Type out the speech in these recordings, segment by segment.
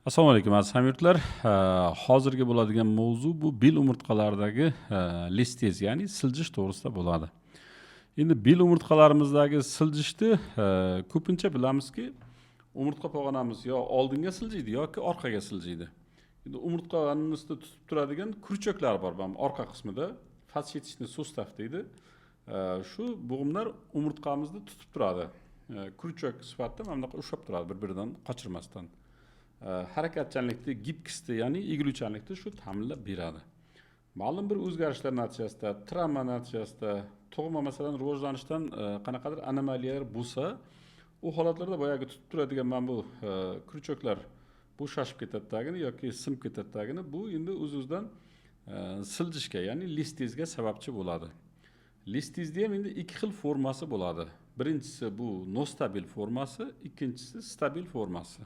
Assalomu alaykum aziz hamyurtlar. Hozirgi bo'ladigan mavzu bu bil umurtqalaridagi listez, ya'ni siljish to'g'risida bo'ladi. Endi bil umurtqalarimizdagi siljishni ko'pincha bilamizki, umurtqa pog'onamiz yo oldinga siljiydi yoki orqaga siljiydi. Endi umurtqamizni tutib turadigan kurchaklar bor, mana orqa qismida fascetishni sustav deydi. Shu bo'g'imlar umurtqamizni tutib turadi. Kurchak sifatida mana bunaqa ushlab turadi bir-biridan qochirmasdan. Harakatchanlikni, gibkisni, ya'ni egiluvchanlikni shu ta'minlab beradi. Ma'lum bir o'zgarishlar natijasida, travma natijasida, tug'ma masalan rivojlanishdan qanaqadir anomaliyalar bo'lsa, u holatlarda boyagi tutib turadigan mana bu kurchaklar bo'shashib ketadidagini yoki sinib ketadidagini, bu endi o'z-o'zidan siljishga, ya'ni listezga sababchi bo'ladi. Listezni ham endi ikki xil formasi bo'ladi. Birinchisi bu nostabil formasi, ikkinchisi stabil formasi.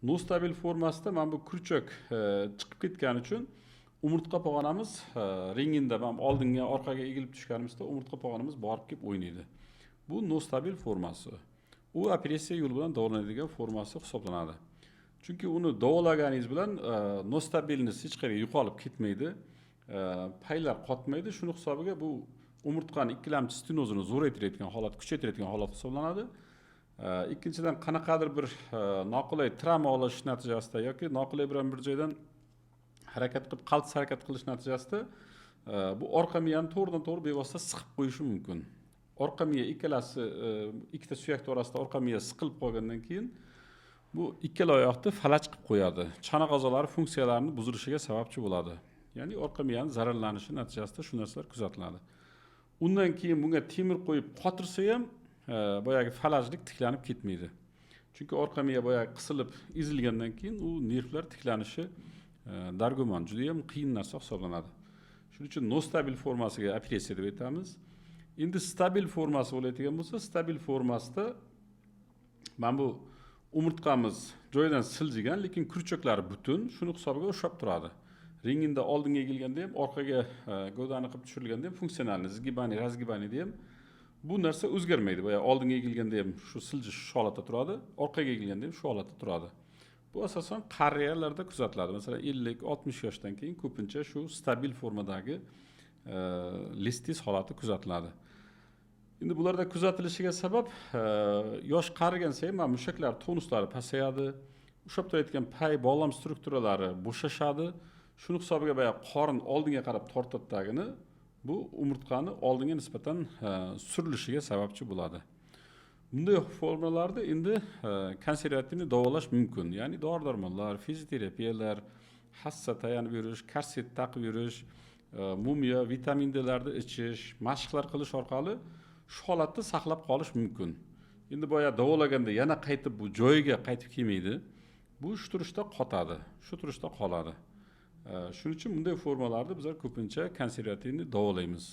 Nostabil formasida mana bu kurchak chiqib ketgani uchun umurtqa pog'onamiz ringida ham oldinga orqaga egilib tushganimizda umurtqa pog'onamiz borib kelib o'ynaydi. Bu nostabil formasi. U operatsiya yo'li bilan davolanadigan formasi hisoblanadi. Chunki uni davolaganingiz bilan nostabilness hech qayerga yo'qolib ketmaydi. Paylar qotmaydi. Shuning hisobiga bu umurtqani ikkilamchi stenozini zo'raytiradigan holat, kuchaytiradigan holat hisoblanadi. Ikkinchidan qanaqadir bir noqulay travma olish natijasida yoki noqulay bir joydan harakat qilib qaltis harakat qilish natijasida bu orqa miyani to'g'ridan-to'g'ri bevosita siqib qo'yishi mumkin. Orqa miya ikkalasi ikkita suyak orasida orqa miya siqilib qolgandan keyin bu ikkala oyoqni falaj qilib qo'yadi. Chana g'azolari funksiyalarini buzilishiga sababchi bo'ladi. Ya'ni orqa miyani zararlanishi natijasida shu narsalar kuzatiladi. Undan keyin bunga temir qo'yib qotirsa ham boyagi falajlik tiklanib ketmaydi. Chunki orqa miya boyagi qisilib, ezilgandan keyin u nervlar tiklanishi dargumon juda ham qiyin narsa hisoblanadi. Shuning uchun nostabil formasiga operatsiya deb aytamiz. Endi stabil formasi bo'ladigan bo'lsa, stabil formasida mana bu umurtqamiz joyidan siljigan, lekin kurchaklari butun, shuni hisobiga ushlab turadi. Ringida oldinga egilganda ham, orqaga gavdani qilib tushirilganda ham funksionalni, zgibani, razgibani ham bu narsa o'zgarmaydi. Boya oldinga egilganda ham shu siljish shu holatda turadi, orqaga egilganda ham shu holatda turadi. Bu asosan qariyalarda kuzatiladi. Masalan, 50-60 yoshdan keyin ko'pincha shu stabil formadagi listez holati kuzatiladi. Endi bularda kuzatilishiga sabab yosh qarigan sayin mana mushaklar tonuslari pasayadi, ushlab turadigan pay bog'lam strukturalari bo'shashadi. Shuning hisobiga boya qorin oldinga qarab tortadidagini bu umurtqani oldinga nisbatan surilishiga sababchi bo'ladi. Bunday formalarda endi konservativni davolash mumkin. Ya'ni dori-darmonlar, fizioterapiyalar, hassa tayanib yurish, korset taqib yurish, mumiya, vitamin D'larni ichish, mashqlar qilish orqali shu holatda saqlab qolish mumkin. Endi boya davolaganda yana qaytib bu joyiga qaytib kelmaydi. Bu shu turishda qotadi, shu turishda qoladi. Shuning uchun bunday formalarni bizlar ko'pincha konservativni davolaymiz.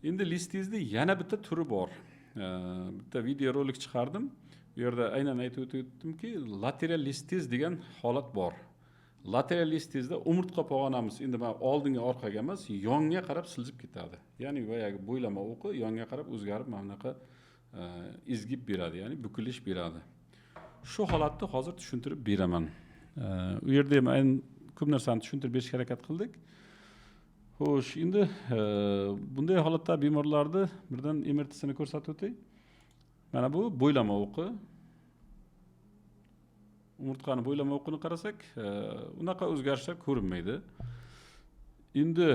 Endi listezni yana bitta turi bor. Bitta video rolik chiqardim. Bu yerda aynan aytib o'tdimki, lateral listez degan holat bor. Lateral listezda umurtqa pog'onamiz endi mana oldinga orqaga emas, yonga qarab siljib ketadi. Ya'ni boyagi bo'ylama o'qi yonga qarab o'zgarib mana bunaqa izgib beradi, ya'ni bukilish beradi. Shu holatni hozir tushuntirib beraman. U yerda ham ko'p narsani tushuntirib berishga harakat qildik. Xo'sh, endi bunday holatda bemorlarni birdan MRT'sini ko'rsatib o'tay. Mana bu bo'ylama o'qi. Umurtqani bo'ylama o'qini qarasak, unaqa o'zgarishlar ko'rinmaydi. Endi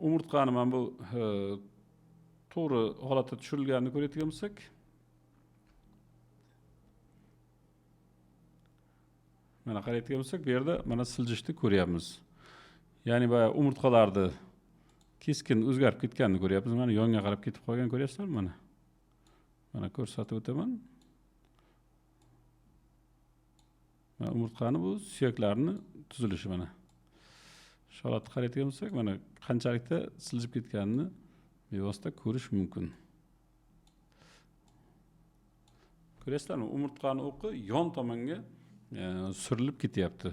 umurtqani mana bu to'g'ri holatda tushirilganini ko'rayotgan bo'lsak, mana qarayotgan bo'lsak, bu yerda mana siljishni ko'ryapmiz. Ya'ni boya umurtqalarni keskin o'zgarib ketganini ko'ryapmiz. Mana yonga qarab ketib qolgan ko'ryapsizlarmi mana? Mana ko'rsatib o'taman. Mana umurtqani bu suyaklarni tuzilishi mana. Shu holatni qarayotgan bo'lsak, mana qanchalikda siljib ketganini bevosita ko'rish mumkin. Ko'ryapsizlarmi? Umurtqani o'qi yon tomonga surilib ketyapti.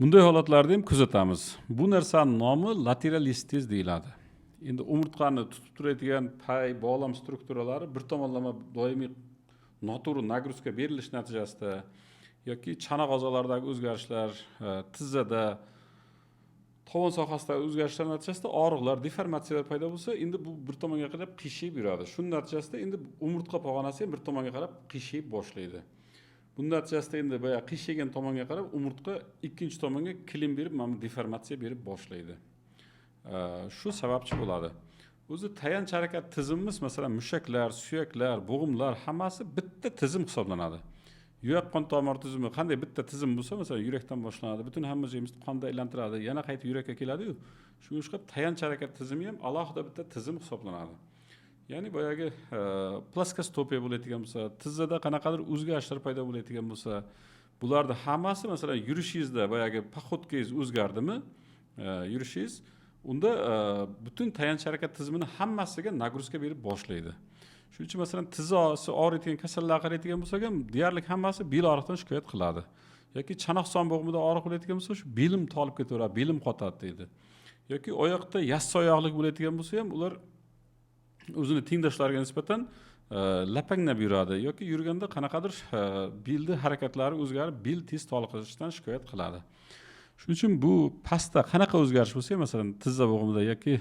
Bunday holatlarda ham kuzatamiz. Bu narsaning nomi lateral listez deyiladi. Endi umurtqani tutib turadigan pay, bog'lam strukturalari bir tomonlama doimiy noto'g'ri nagruzka berilish natijasida yoki chana g'ozalardagi o'zgarishlar, tizzada, tovon sohasidagi o'zgarishlar natijasida og'riqlar, deformatsiyalar paydo bo'lsa, endi bu bir tomonga qarab qiyshayib yuradi. Shuning natijasida endi umurtqa pog'onasi ham bir tomonga qarab qiyshayib boshlaydi. Buning natijasida endi boya qiyshaygan tomonga qarab umurtqa ikkinchi tomonga kilim berib, mana deformatsiya berib boshlaydi. Shu sababchi bo'ladi. O'zi tayanch harakat tizimimiz, masalan, mushaklar, suyaklar, bo'g'imlar hammasi bitta tizim hisoblanadi. Yurak qon tomir tizimi qanday bitta tizim bo'lsa, masalan, yurakdan boshlanadi, butun hamma joyimizni qonda aylantiradi, yana qaytib yurakka keladi-yu. Shunga o'xshab tayanch harakat tizimi ham alohida bitta tizim hisoblanadi. Ya'ni boyagi plaskostopiya bo'ladigan bo'lsa, tizzada qanaqadir o'zgarishlar paydo bo'ladigan bo'lsa, bularning hammasi, masalan, yurishingizda boyagi poxodkangiz o'zgardimi, yurishingiz, unda butun tayanch harakat tizimini hammasiga nagruzka berib boshlaydi. Shuning uchun masalan tizzasi og'riydigan kasallarga qaraydigan bo'lsak ham, deyarli hammasi bel og'riqdan shikoyat qiladi. Yoki chanoq son bo'g'imida og'riq bo'ladigan bo'lsa, shu belim tolib ketaveradi, belim qotadi deydi. Yoki oyoqda yassi oyoqlik bo'ladigan bo'lsa ham, ular o'zini tengdoshlariga nisbatan lapangnab yuradi yoki yurganda qanaqadir belni harakatlari o'zgarib, bel tez toliqishdan shikoyat qiladi. Shuning uchun bu pastda qanaqa o'zgarish bo'lsa, masalan, tizza bo'g'imida yoki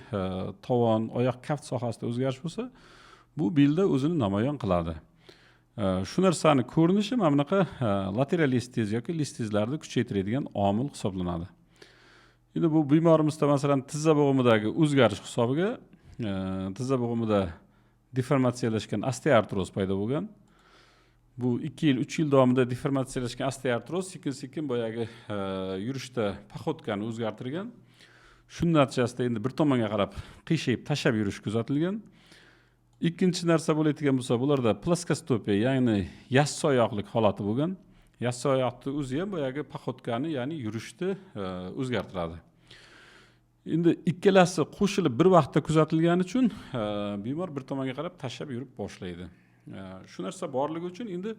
tovon, oyoq kaft sohasida o'zgarish bo'lsa, bu belda o'zini namoyon qiladi. Shu narsani ko'rinishi mana bunaqa lateral listiz yoki listizlarni kuchaytiradigan omil hisoblanadi. Endi bu bemorimizda masalan tizza bo'g'imidagi o'zgarish hisobiga tizza bo'g'imida deformatsiyalashgan osteoartroz paydo bo'lgan. Bu 2 yil, 3 yil davomida deformatsiyalashgan osteoartroz sekin-sekin boyagi yurishda poxodkani o'zgartirgan. Shuning natijasida endi bir tomonga qarab qiyshayib tashab yurish kuzatilgan. Ikkinchi narsa bo'ladigan bo'lsa, bularda plaskostopiya, ya'ni yassi oyoqlik holati bo'lgan. Yassi oyoqning o'zi ham boyagi poxodkani, ya'ni yurishni o'zgartiradi. Endi ikkalasi qo'shilib bir vaqtda kuzatilgani uchun bemor bir tomonga qarab tashab yurib boshlaydi. Shu narsa borligi uchun endi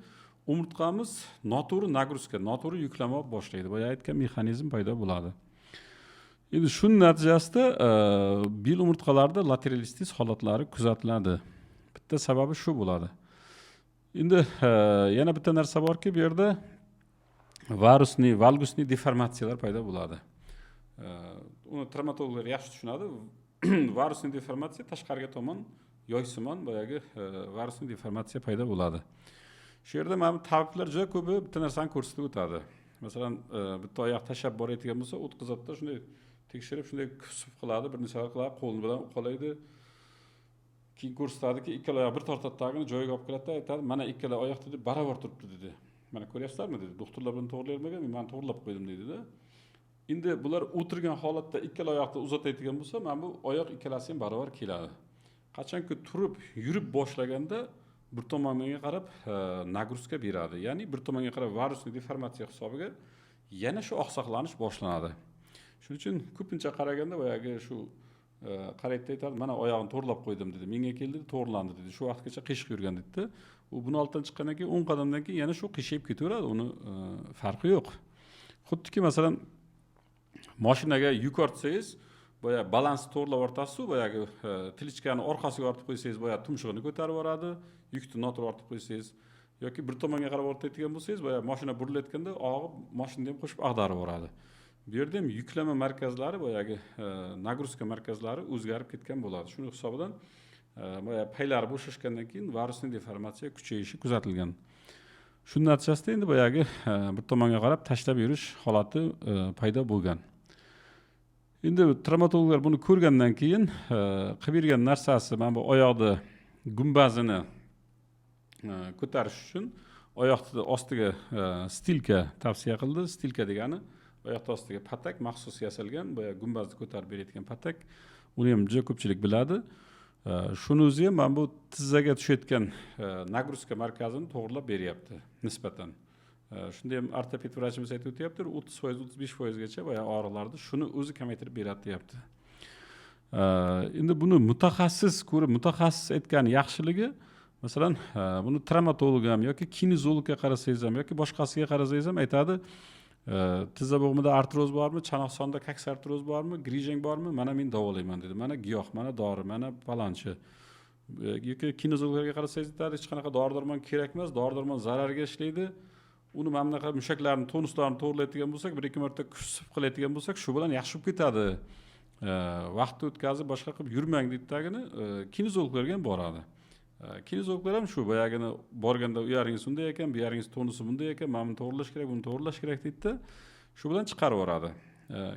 umurtqamiz noto'g'ri nagruzka, noto'g'ri yuklama boshlaydi. Boya aytgan mexanizm paydo bo'ladi. Endi shuning natijasida bel umurtqalarida lateralistis holatlari kuzatiladi. Bitta sababi shu bo'ladi. Endi yana bitta narsa borki, bu yerda varusniy, valgusniy deformatsiyalar paydo bo'ladi. Uni travmatologlar yaxshi tushunadi. Varusniy deformatsiya tashqariga tomon yoysimon boyagi varusniy deformatsiya paydo bo'ladi. Shu yerda mana tabiblar juda ko'pi bitta narsani ko'rsatib o'tadi. Masalan, bitta oyoq tashab borayotgan bo'lsa, o'tkazadida shunday tekshirib, shunday kusib qiladi, bir necha qiladi, qo'li bilan uqalaydi. Keyin ko'rsatadiki, ikkala oyoq bir tortadagini joyiga olib keladi, aytadi, mana ikkala oyoq dedi, barobar turibdi dedi. Mana ko'ryapsizlarmi dedi. Doktorlar buni to'g'rilay olmagan, men to'g'rilab qo'ydim dedi-da. Endi bular o'tirgan holatda ikkala oyoqni uzatayotgan bo'lsa, mana bu oyoq ikkalasi ham barobar keladi. Qachonki turib, yurib boshlaganda bir tomonga qarab nagruzka beradi. Ya'ni bir tomonga qarab varusniy deformatsiya hisobiga yana shu oqsoqlanish boshlanadi. Shuning uchun ko'pincha qaraganda boyagi shu qaraydi aytadi, mana oyog'ini to'g'rilab qo'ydim dedi. Menga keldi, to'g'rilandi dedi. Shu vaqtgacha qiyshiq yurgan dedi. U buni oldidan chiqqandan keyin 10 qadamdan keyin yana shu qiyshayib ketaveradi. Uni farqi yo'q. Xuddiki masalan mashinaga yuk ortsangiz, boya balansni to'g'rilab o'rtasiz, boyagi tilichkani orqasiga ortib qo'ysangiz, boya tumshug'ini ko'tarib yoradi, yukni noto'g'ri ortib qo'ysangiz yoki bir tomonga qarab o'rtayotgan bo'lsangiz, boya mashina burilayotganda og'ib mashinani ham qo'shib ag'darib yoradi. Bu yerda ham yuklama markazlari, boyagi nagruzka markazlari o'zgarib ketgan bo'ladi. Shuning hisobidan boya paylari bo'shashgandan keyin varusniy deformatsiya kuchayishi kuzatilgan. Shuning natijasida endi boyagi bir tomonga qarab tashlab yurish holati paydo bo'lgan. Endi travmatologlar buni ko'rgandan keyin qilib bergan narsasi, mana bu oyoqni gumbazini ko'tarish uchun oyoqni ostiga stilka tavsiya qildi. Stilka degani oyoq ostiga patak maxsus yasalgan, boya gumbazni ko'tarib beradigan patak. Uni ham juda ko'pchilik biladi. Shuni o'zi ham mana bu tizzaga tushayotgan nagruzka markazini to'g'rilab beryapti nisbatan. Shunda ham ortoped vrachimiz aytib o'tyapti, 30%, 35% gacha boya og'riqlarni shuni o'zi kamaytirib beradi deyapti. Endi buni mutaxassis ko'rib, mutaxassis aytgani yaxshiligi, masalan, buni travmatolog ham yoki kinezologga qarasangiz ham yoki boshqasiga qarasangiz ham aytadi, tizza bo'g'imida artroz bormi, chanoq sonda kaks artroz bormi, grijang bormi, mana men davolayman dedi. Mana giyoh, mana dori, mana palonchi. Yoki kinezologlarga qarasangiz aytadi, hech qanaqa dori-darmon kerak emas, dori-darmon zararga ishlaydi. uni mana bunaqa mushaklarni tonuslarini to'g'rilaydigan bo'lsak, bir ikki marta kuchsib qiladigan bo'lsak, shu bilan yaxshi bo'lib ketadi. Vaqtni o'tkazib boshqa qilib yurmang deydidagini kinezologlarga ham boradi. Kinezologlar ham shu boyagini borganda u yaringiz bunday ekan, bu yaringiz tonusi bunday ekan, mana buni to'g'rilash kerak, buni to'g'rilash kerak deydida, shu bilan chiqarib yuboradi.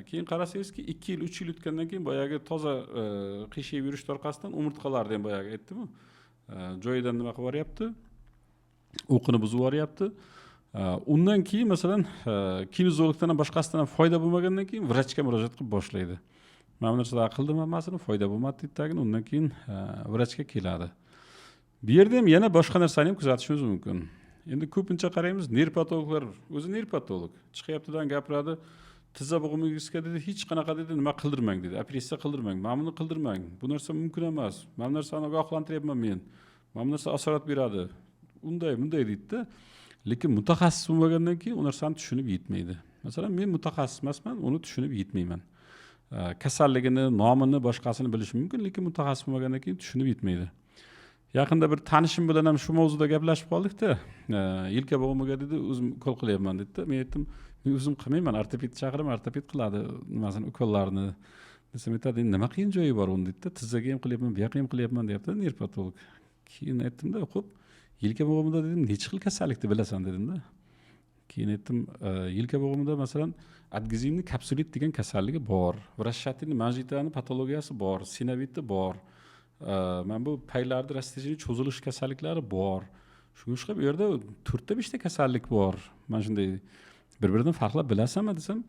Keyin qarasangizki 2 yil, 3 yil o'tgandan keyin boyagi toza qiyshayib yurish orqasidan umurtqalarni ham boyagi aytdim-ku, joyidan nima qilib yuboryapti? O'qini buzib yuboryapti. Undan keyin masalan kinezologdan ham boshqasidan ham foyda bo'lmagandan keyin vrachga murojaat qilib boshlaydi. Mana bu narsalar qildim hammasini, foyda bo'lmadi deydidagini, undan keyin vrachga keladi. Bu yerda ham yana boshqa narsani ham kuzatishimiz mumkin. Endi ko'pincha qaraymiz, nerpatologlar o'zi nerpatolog chiqyaptidan gapiradi. Tizza bo'g'imingizga dedi, hech qanaqa dedi, nima qildirmang dedi. Operatsiya qildirmang, mana buni qildirmang. Bu narsa mumkin emas. Mana bu narsani ogohlantiryapman men. Mana bu narsa asorat beradi. Bunday deydi-da. Lekin mutaxassis bo'lmagandan keyin u narsani tushunib yetmaydi. Masalan, men mutaxassis emasman, uni tushunib yetmayman. Kasalligini, nomini, boshqasini bilishim mumkin, lekin mutaxassis bo'lmagandan keyin tushunib yetmaydi. Yaqinda bir tanishim bilan ham shu mavzuda gaplashib qoldik-da. Yelka bo'g'imiga dedi, o'zim ukol qilyapman dedi-da. Men aytdim, men o'zim qilmayman, ortopedni chaqiraman, ortoped qiladi nimasini, ukollarni. Desam aytadi, nima qiyin joyi bor uni dedi-da. Tizzaga ham qilyapman, bu yoqqa ham qilyapman deyapti nerpatolog. Keyin aytdim-da, xo'p, yelka bo'g'imida dedim, necha xil kasallikni bilasan dedim-da. Keyin aytdim, yelka bo'g'imida masalan adgezivni kapsulit degan kasalligi bor. Vrashshatini manjitani patologiyasi bor, sinoviti bor. Men bu paylarda rastejini cho'zilish kasalliklari bor. Shunga o'xshab bu yerda 4 ta 5 ta kasallik bor. Men shunday bir-biridan farqlab bilasanmi desam,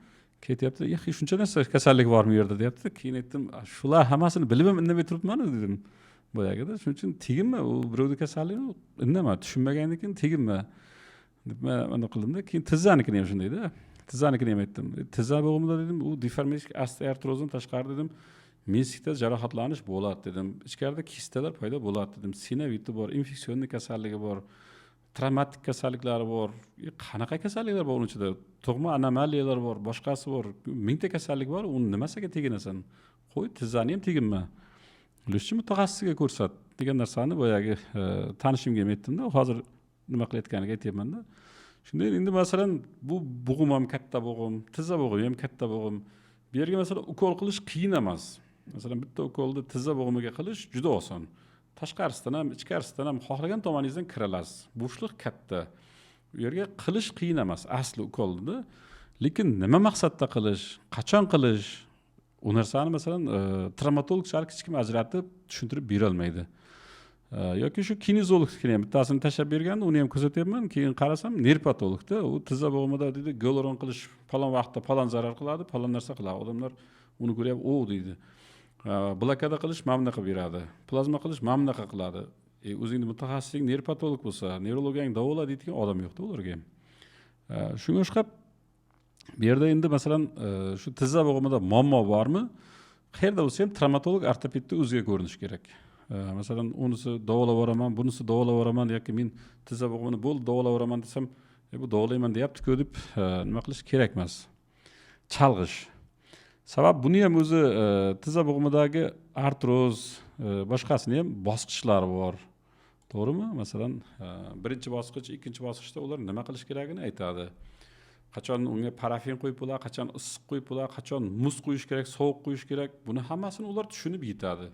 ketyapti. Shuncha narsa kasallik bormi bu yerda deyapti. Keyin aytdim, shular hammasini bilib ham indamay turibman dedim. Boyagida shuning uchun teginma, u birovning kasalligi indama, tushunmagandan keyin teginma deb men uni qildimda. Keyin tizzanikini ham shundayda. Tizzanikini ham aytdim. Tizza bo'g'imida dedim, u deformistik osteoartrozdan tashqari dedim, mesikda jarohatlanish bo'ladi dedim. Ichkarida kistalar paydo bo'ladi dedim. Sinoviti bor, infeksion kasalligi bor, travmatik kasalliklari bor. Qanaqa kasalliklar bor uning ichida? Tug'ma anomaliyalar bor, boshqasi bor. Mingta kasallik bor, uni nimasiga teginasan? Qo'y, tizzani ham teginma. Bilishchi mutaxassisga ko'rsat degan narsani boyagi tanishimga ham aytdim-da. Hozir nima qilayotganiga aytyapman-da. Shunday endi masalan bu bo'g'im ham katta bo'g'im, tizza bo'g'imi ham katta bo'g'im. Bu yerga masalan ukol qilish qiyin emas. Masalan bitta ukolni tizza bo'g'imiga qilish juda oson. Tashqarisidan ham, ichkarisidan ham xohlagan tomoningizdan kiralasiz. Bo'shliq katta. Bu yerga qilish qiyin emas asli ukolni. Lekin nima maqsadda qilish, qachon qilish, u narsani masalan travmatologlar hech kim ajratib tushuntirib bera olmaydi. Yoki shu kinezologga ham bittasini tashlab berganda uni ham kuzatyapman, keyin qarasam nerpatologda u tizza bo'g'imida dedi, go'loron qilish falon vaqtda falon zarar qiladi, falon narsa qiladi. Odamlar uni ko'ryap, "O" deydi. Blokada qilish mana bunaqa beradi. Plazma qilish mana bunaqa qiladi. O'zingni mutaxassising nerpatolog bo'lsa, neurologiyang davola deydigan odam yo'q-da ularga ham. Shunga o'xshab bu yerda endi masalan shu tizza bo'g'imida muammo bormi? Qayerda bo'lsa ham travmatolog, ortopedda o'ziga ko'rinish kerak. Masalan, unisi davolab boraman, bunisi davolab boraman yoki men tizza bo'g'imini bo'ldi davolab boraman desam, bu davolayman deyapti-ku deb nima qilish kerak emas. Chalg'ish. Sabab buni ham o'zi tizza bo'g'imidagi artroz, boshqasini ham bosqichlari bor. To'g'rimi? Masalan, birinchi bosqich, ikkinchi bosqichda ular nima qilish kerakini aytadi. Qachon unga parafin qo'yib bo'ladi, qachon issiq qo'yib bo'ladi, qachon muz qo'yish kerak, sovuq qo'yish kerak. Buni hammasini ular tushunib yetadi.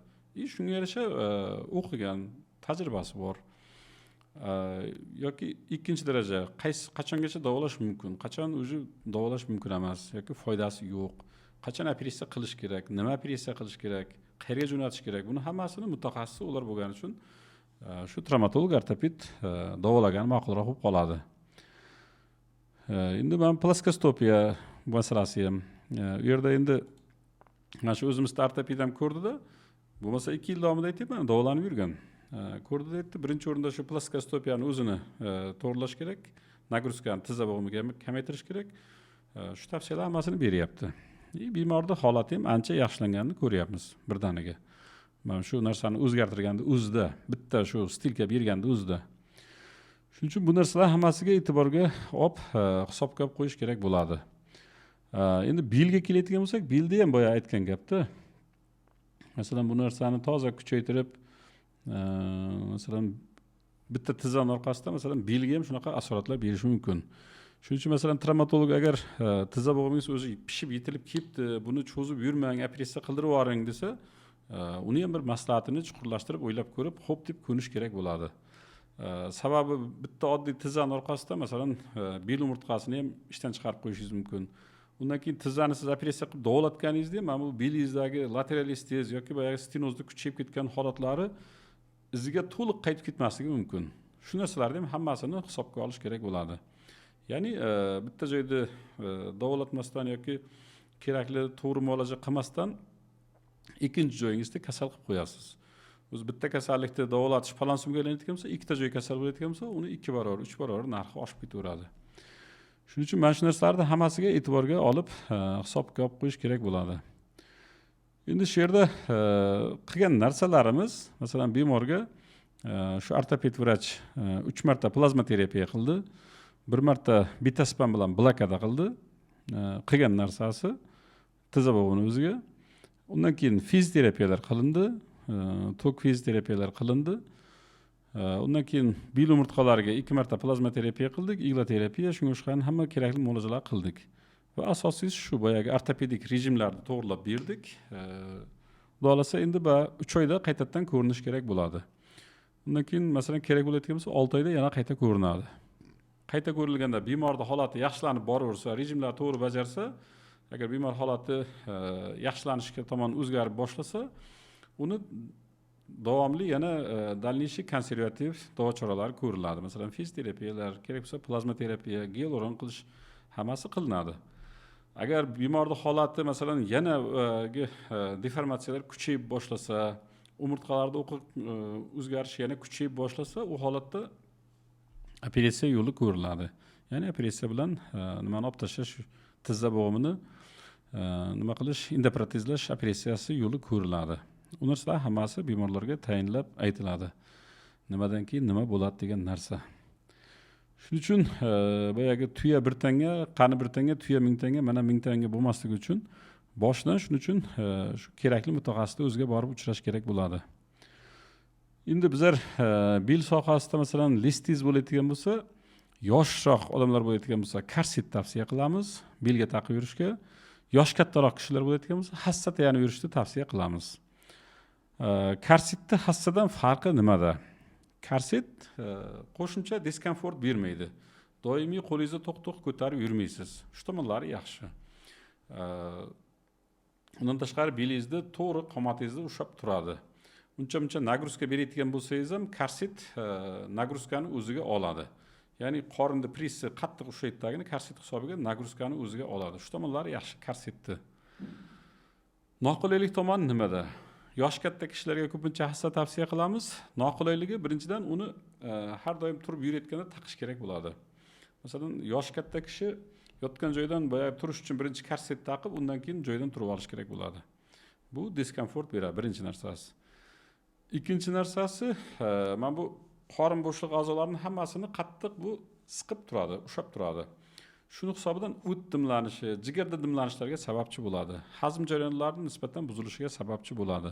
Shunga yarasha o'qigan, tajribasi bor. Yoki ikkinchi daraja, qachongacha davolash mumkin, qachon o'zi davolash mumkin emas yoki foydasi yo'q. Qachon operatsiya qilish kerak, nima operatsiya qilish kerak, qayerga jo'natish kerak. Buni hammasini mutaxassis ular bo'lgani uchun shu travmatolog, ortoped davolagan ma'qulroq bo'lib qoladi. Endi men plaskostopiya masalasi ham u yerda endi mana shu o'zimizda ortoped ham ko'rdida, bo'lmasa 2 yil davomida aytyapman, davolanib yurgan. Ko'rdida aytdi, birinchi o'rinda shu plaskostopiyani o'zini to'g'rilash kerak, nagruzkani tizza bo'g'imiga kamaytirish kerak. Shu tavsiyalar hammasini beryapti. Bemorning holati ham ancha yaxshilanganini ko'ryapmiz birdaniga. Mana shu narsani o'zgartirganda o'zida, bitta shu stilka berganda o'zida. Shuning uchun bu narsalar hammasiga e'tiborga olib hisobga olib qo'yish kerak bo'ladi. Endi belga keladigan bo'lsak, belda ham boya aytgan gapda. Masalan, bu narsani toza kuchaytirib, masalan, bitta tizzani orqasida masalan belga ham shunaqa asoratlar berish mumkin. Shuning uchun masalan travmatolog agar tizza bo'g'ingiz o'zi pishib yetilib ketdi, buni cho'zib yurmang, operatsiya qildirib yuboring desa, uni ham bir maslahatini chuqurlashtirib o'ylab ko'rib, xo'p deb ko'nish kerak bo'ladi. Sababi bitta oddiy tizzani orqasida masalan bel umurtqasini ham ishdan chiqarib qo'yishingiz mumkin. Undan keyin tizzani siz operatsiya qilib davolatganingizda ham mana bu belingizdagi lateral stez yoki boyagi stenozda kuchayib ketgan holatlari iziga to'liq qaytib ketmasligi mumkin. Shu narsalarni ham hammasini hisobga olish kerak bo'ladi. Ya'ni bitta joyda davolatmasdan yoki kerakli to'g'ri muolaja qilmasdan ikkinchi joyingizda kasal qilib qo'yasiz. O'zi bitta kasallikni davolatish falon so'mga aylanayotgan bo'lsa, ikkita joy kasal bo'layotgan bo'lsa, uni 2 barobar, 3 barobar narxi oshib ketaveradi. Shuning uchun mana shu narsalarni hammasiga e'tiborga olib, hisobga olib qo'yish kerak bo'ladi. Endi shu yerda qilgan narsalarimiz, masalan, bemorga shu ortoped vrach 3 marta plazma terapiya qildi, 1 marta bitaspan bilan blokada qildi. Qilgan narsasi tizza bo'g'ini o'ziga. Undan keyin fizioterapiyalar qilindi, tok fizioterapiyalar qilindi. Undan keyin bel umurtqalariga 2 marta plazma terapiya qildik, igla terapiya, shunga o'xshagan hamma kerakli muolajalar qildik. Va asosiysi shu boyagi ortopedik rejimlarni to'g'rilab berdik. Xudo xolasa endi 3 oyda qaytadan ko'rinish kerak bo'ladi. Undan keyin masalan kerak bo'layotgan bo'lsa 6 oyda yana qayta ko'rinadi. Qayta ko'rilganda bemorning holati yaxshilanib boraversa, rejimlarni to'g'ri bajarsa, agar bemor holati yaxshilanishga tomon o'zgarib boshlasa, uni davomli yana dальнейший konservativ davo choralari ko'riladi. Masalan, fizioterapiyalar, kerak bo'lsa plazma terapiya, gialuron qilish hammasi qilinadi. Agar bemorning holati masalan yana deformatsiyalar kuchayib boshlasa, umurtqalarda o'zgarish yana kuchayib boshlasa, u holatda operatsiya yo'li ko'riladi. Ya'ni operatsiya bilan nimani olib tashlash, tizza bo'g'imini nima qilish, endoprotezlash operatsiyasi yo'li ko'riladi. U narsalar hammasi bemorlarga tayinlab aytiladi. Nimadan keyin nima bo'ladi degan narsa. Shuning uchun boyagi tuya 1 tanga, qani 1 tanga, tuya 1000 tanga, mana 1000 tanga bo'lmasligi uchun boshdan shuning uchun shu kerakli mutaxassisga o'ziga borib uchrash kerak bo'ladi. Endi bizlar bel sohasida masalan listiz bo'layotgan bo'lsa, yoshroq odamlar bo'layotgan bo'lsa, korset tavsiya qilamiz belga taqib yurishga. Yosh kattaroq kishilar bo'layotgan bo'lsa, hassa tayanib yurishni tavsiya qilamiz. Korsetning hassadan farqi nimada? Korset qo'shimcha diskomfort bermaydi. Doimiy qo'lingizni to'q-to'q ko'tarib yurmaysiz. Shu tomonlari yaxshi. Undan tashqari belingizni to'g'ri qomatingizni ushlab turadi. Uncha-muncha nagruzka berayotgan bo'lsangiz ham korset nagruzkani o'ziga oladi. Ya'ni qorinni pressi qattiq ushlayotgani korset hisobiga nagruzkani o'ziga oladi. Shu tomonlari yaxshi korsetni. Noqulaylik tomoni nimada? Yosh katta kishilarga ko'pincha hassa tavsiya qilamiz. Noqulayligi birinchidan uni har doim turib yurayotganda taqish kerak bo'ladi. Masalan, yosh katta kishi yotgan joydan boya turish uchun birinchi korset taqib, undan keyin joydan turib olish kerak bo'ladi. Bu diskomfort beradi birinchi narsasi. Ikkinchi narsasi, mana bu qorin bo'shliq a'zolarini hammasini qattiq bu siqib turadi, ushlab turadi. Shuni hisobidan o't dimlanishi, jigarda dimlanishlarga sababchi bo'ladi. Hazm jarayonlarining nisbatan buzilishiga sababchi bo'ladi.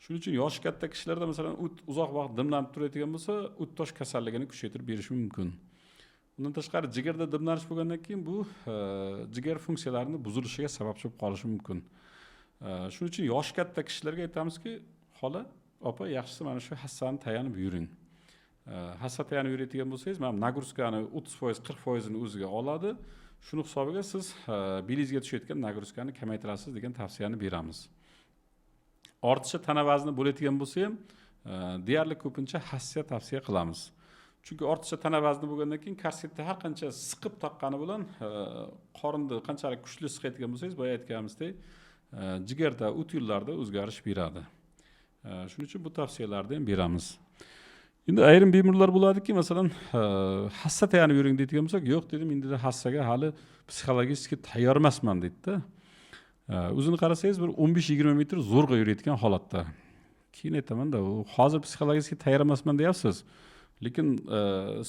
Shuning uchun yosh katta kishilarda masalan o't uzoq vaqt dimlanib turadigan bo'lsa, o't tosh kasalligini kuchaytirib berishi mumkin. Undan tashqari jigarda dimlanish bo'lgandan keyin bu jigar funksiyalarining buzilishiga sababchi bo'lib qolishi mumkin. Shuning uchun yosh katta kishilarga aytamizki, xola, opa, yaxshisi mana shu hassani tayanib yuring. Hassa tayanib yuradigan bo'lsangiz, mana nagruzkani 30%, 40% ni o'ziga oladi. Shuni hisobiga siz belingizga tushayotgan nagruzkani kamaytirasiz degan tavsiyani beramiz. Ortiqcha tana vazni bo'layotgan bo'lsa ham, deyarli ko'pincha hassa tavsiya qilamiz. Chunki ortiqcha tana vazni bo'lgandan keyin korsetni har qancha siqib taqqani bilan qorinni qanchalik kuchli siqayotgan bo'lsangiz, boya aytganimizdek, jigarda, o't yo'llarida o'zgarish beradi. Shuning uchun bu tavsiyalarni ham beramiz. Endi ayrim bemorlar bo'ladiki, masalan, hassa tayanib yuring deydigan bo'lsak, yo'q dedim, endi hassaga hali psixologik tayyor emasman deydi-da. O'zini qarasangiz bir 15-20 metr zo'rg'a yurayotgan holatda. Keyin aytaman-da, u hozir psixologik tayyor emasman deyapsiz. Lekin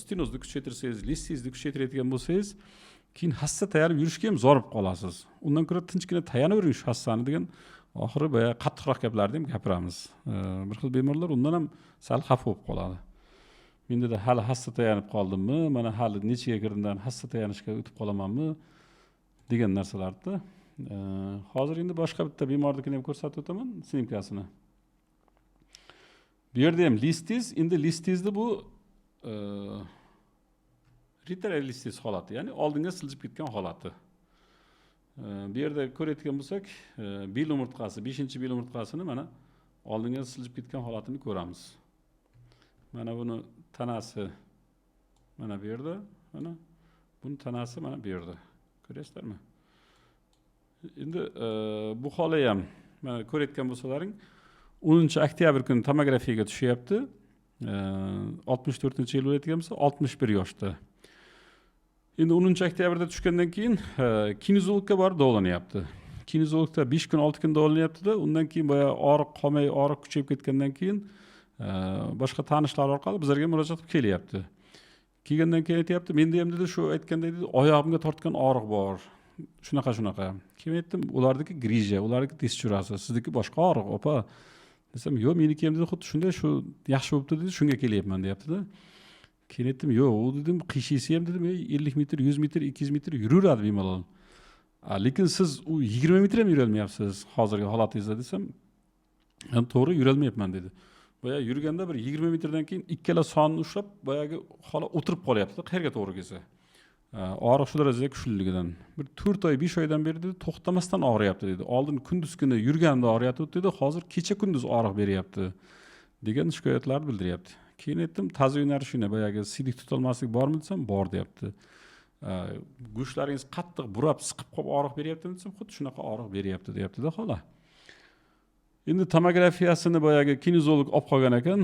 stenozni kuchaytirsangiz, listizni kuchaytiradigan bo'lsangiz, keyin hassa tayanib yurishga ham zor bo'lib qolasiz. Undan ko'ra tinchgina tayanib yuring shu hassani degan oxiri boya qattiqroq gaplarni ham gapiramiz. Bir xil bemorlar undan ham sal xafa bo'lib qoladi. Mende de hali hassa tayanıp qaldymmy, mana hali neçige kirdimdan hassa tayanışga ötüp qalamammy degan narsalardy. Hozir endi boshqa bitta bemornikini ham ko'rsatib o'taman, snimkasyny. Bu yerda ham listiz, endi listizni bu retrograd listiz holati, ya'ni oldinga siljib ketgan holati. Bu yerda ko'rayotgan bo'lsak, bil umurtqasi, 5-bil umurtqasini mana oldinga siljib ketgan holatini ko'ramiz. Mana buni tanasi mana bu yerda, mana buni tanasi mana bu yerda. Ko'rasizlarmi? Endi bu hola ham mana ko'rayotgan bo'lsalaring 10-oktyabr kuni tomografiyaga tushyapti. 64-yil bo'layotgan bo'lsa 61 yoshda. Endi 10-oktyabrda tushgandan keyin kinezologga borib davolanyapti. Kinezologda 5 kun 6 kun davolanyapti-da, undan keyin boya og'riq qolmay, og'riq kuchayib ketgandan keyin boshqa tanishlar orqali bizlarga murojaat qilib kelyapti. Kelgandan keyin aytyapti, menda ham dedi, shu aytganday dedi, oyog'imga tortgan og'riq bor. Shunaqa. Keyin aytdim, ulardagi grija, ulardagi tezyurasi, sizniki boshqa og'riq, opa. Desam, yo'q, meniki ham dedi, xuddi shunday, shu yaxshi bo'libdi dedi, shunga kelyapman deyapti-da. Keyin aytdim, yo'q, u dedim, qishisi ham dedim, 50 metr, 100 metr, 200 metr yuraveradi bemalol. Lekin siz u 20 metr ham yurolmayapsiz hozirgi holatingizda desam, ham to'g'ri yurolmayapman dedi. Boya yurganda bir 20 metrdan keyin ikkala sonni ushlab, boyagi hola o'tirib qolyapti, qayerga to'g'ri kelsa. Og'riq shu darajada kuchliligidan. Bir 4 oy, 5 oydan beri dedi, to'xtamasdan og'riyapti dedi. Oldin kunduz kuni yurganda og'riyapti dedi, hozir kecha kunduz og'riq beryapti degan shikoyatlarni bildiryapti. Keyin aytdim, tazyunar shuna, boyagi sidik tutolmaslik bormi desam, bor deyapti. Go'shtlaringiz qattiq burab, siqib qolib og'riq beryaptimi desam, xuddi shunaqa og'riq beryapti deyapti-da xola. Endi tomografiyasini boyagi kinezolog olib qolgan ekan.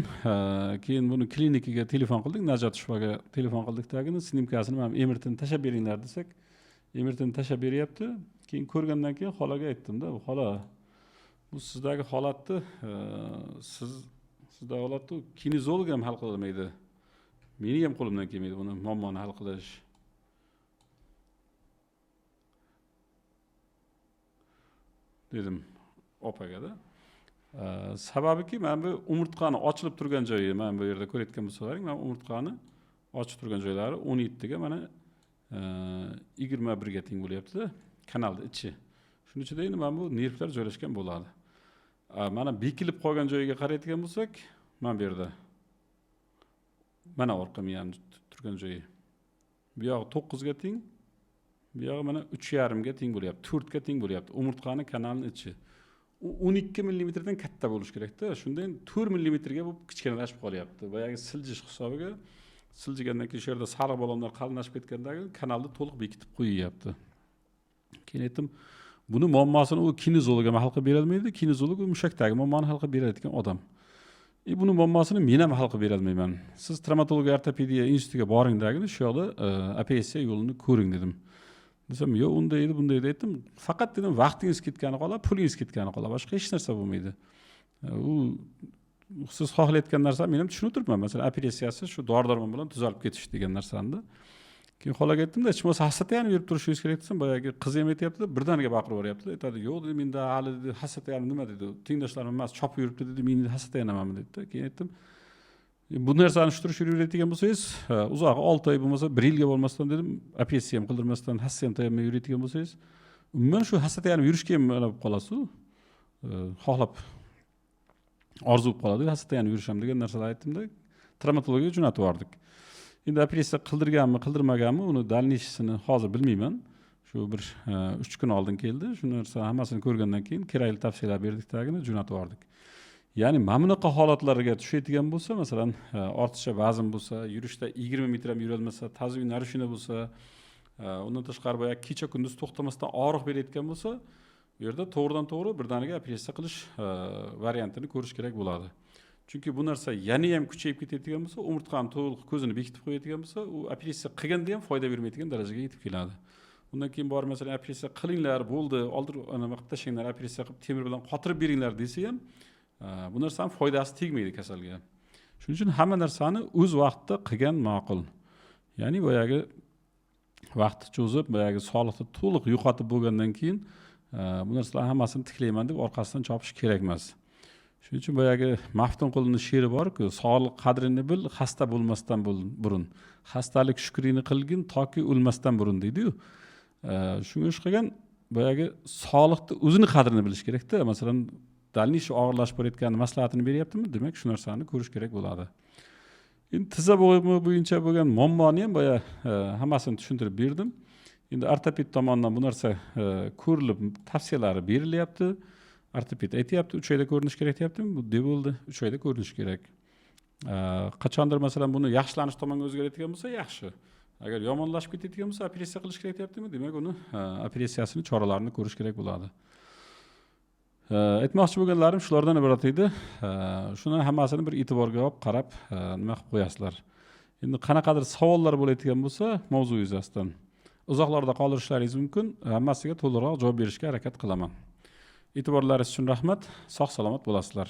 Keyin buni klinikaga telefon qildik, Najot shifoga telefon qildik tagini, snimkasini mana emirtini tashab beringlar desak, emirtini tashab beryapti. Keyin ko'rgandan keyin xolaga aytdim-da, xola, bu sizdagi holatni sizdagi holatni kinezolog ham hal qila olmaydi. Meni ham qo'limdan kelmaydi buni muammoni hal qilish. Dedim opaga-da. Sababiki men bu umurtqani ochilib turgan joyi, men bu yerda ko'rayotgan bo'lsalaring, men umurtqani ochib turgan joylari 17 ga mana 21 ga teng bo'lyapti-da, kanalning ichi. Shuning ichida endi men bu nervlar joylashgan bo'ladi. Mana bekilib qolgan joyiga qarayotgan bo'lsak, men bu yerda mana orqa miyam turgan joyi. Bu yoq 9 ga teng, bu yoq mana 3,5 ga teng bo'lyapti, 4 ga teng bo'lyapti. Umurtqani kanalning ichi. 12 millimetrdan katta bo'lish kerak-da. Shundan 4 millimetrga bu kichkinalashib qolyapti. Boyagi siljish hisobiga siljigandan keyin shu yerda sariq balonlar qalinlashib ketgandagi kanalni to'liq bekitib qo'yyapti. Keyin aytdim, buni muammosini u kinezolog ham hal qilib bera olmaydi. Kinezolog u mushakdagi muammoni hal qilib beradigan odam. Buni muammosini men ham hal qilib bera olmayman. Siz travmatologiya ortopediya institutiga boringdagini, shu yoqda operatsiya yo'lini ko'ring dedim. Desam, yo'q, unday edi, bunday edi aytdim. Faqat dedim, vaqtingiz ketgani qoladi, pulingiz ketgani qoladi. Boshqa hech narsa bo'lmaydi. U siz xohlayotgan narsa men ham tushunib turibman. Masalan, operatsiyasi shu dori-darmon bilan tuzalib ketish degan narsani. Keyin xolaga aytdim-da, hech bo'lmasa hasatayani yurib turishingiz kerak desam, boyagi qiz ham aytayapti, birdaniga baqirib yuboryapti. Aytadi, yo'q dedi, menda hali dedi, hasatayani nima dedi. Tengdoshlarim emas, chopib yuribdi dedi, men hasatayanamanmi dedi. Keyin aytdim, bu narsani shurush yuradigan bo'lsangiz, uzoq 6 oy bo'lmasa 1 yilga bo'lmasdan dedim, operatsiya ham qildirmasdan hassa ham tayyormay yuradigan bo'lsangiz, umuman shu hasatayani yurishga ham bo'lib qolasiz. Xohlab orzu bo'lib qoladi, hasatayani yurisham degan narsalar aytdim-da, travmatologiyaga jo'natib yubordik. Endi operatsiya qildirganmi, qildirmaganmi, uni dalnishisini hozir bilmayman. Shu bir 3 kun oldin keldi. Shu narsa hammasini ko'rgandan keyin kerakli tavsiyalar berdik tagini jo'natib yubordik. Ya'ni mana bunaqa holatlarga tushayotgan bo'lsa, masalan, ortiqcha vazn bo'lsa, yurishda 20 metr ham yura olmasa, tazyiq narishina bo'lsa, undan tashqari boya kecha kunduz to'xtamasdan og'riq berayotgan bo'lsa, bu yerda to'g'ridan-to'g'ri birdaniga operatsiya qilish variantini ko'rish kerak bo'ladi. Chunki bu narsa yana ham kuchayib ketadigan bo'lsa, umurtqani to'liq ko'zini bekitib qo'yadigan bo'lsa, u operatsiya qilganda ham foyda bermaydigan darajaga yetib keladi. Undan keyin borib masalan operatsiya qilinglar, bo'ldi, oldirib nima qilib tashinglar, operatsiya qilib temir bilan qotirib beringlar desa ham, bu narsaning foydasi tegmaydi kasalga. Shuning uchun hamma narsani o'z vaqtida qilgan ma'qul. Ya'ni boyagi vaqtni cho'zib, boyagi sog'liqni to'liq yo'qotib bo'lgandan keyin bu narsalar hammasini tiklayman deb orqasidan chopish kerak emas. Shuning uchun boyagi Maftunqulning she'ri bor-ku, sog'liq qadrini bil, xasta bo'lmasdan burun. Xastalik shukrini qilgin toki o'lmasdan burun deydi-yu. Shunga o'xshagan boyagi sog'liqni o'zini qadrini bilish kerak-da. Masalan, dalnish og'irlashib borayotgan maslahatini beryaptimi? Demak, shu narsani ko'rish kerak bo'ladi. Endi tiza bo'g'imi bo'yicha bo'lgan muammoni ham boya hammasini tushuntirib berdim. Endi ortoped tomonidan bu narsa ko'rilib, tavsiyalari berilyapti. Ortoped aytyapti, 3 oyda ko'rinish kerak deyaptimi? Bu deb bo'ldi, 3 oyda ko'rinish kerak. Qachondir masalan buni yaxshilanish tomonga o'zgaradigan bo'lsa, yaxshi. Agar yomonlashib ketadigan bo'lsa, operatsiya qilish kerak deyaptimi? Demak, uni operatsiyasini, choralarini ko'rish kerak bo'ladi. Aytmoqchi bo'lganlarim shulardan iborat edi. Shuni hammasini bir e'tiborga olib qarab, nima qilib qo'yasizlar. Endi qanaqadir savollar bo'layotgan bo'lsa, mavzu yuzasidan uzoqlarda qoldirishlaringiz mumkin. Hammasiga to'liqroq javob berishga harakat qilaman. E'tiborlaringiz uchun rahmat. Sog' salomat bo'lasizlar.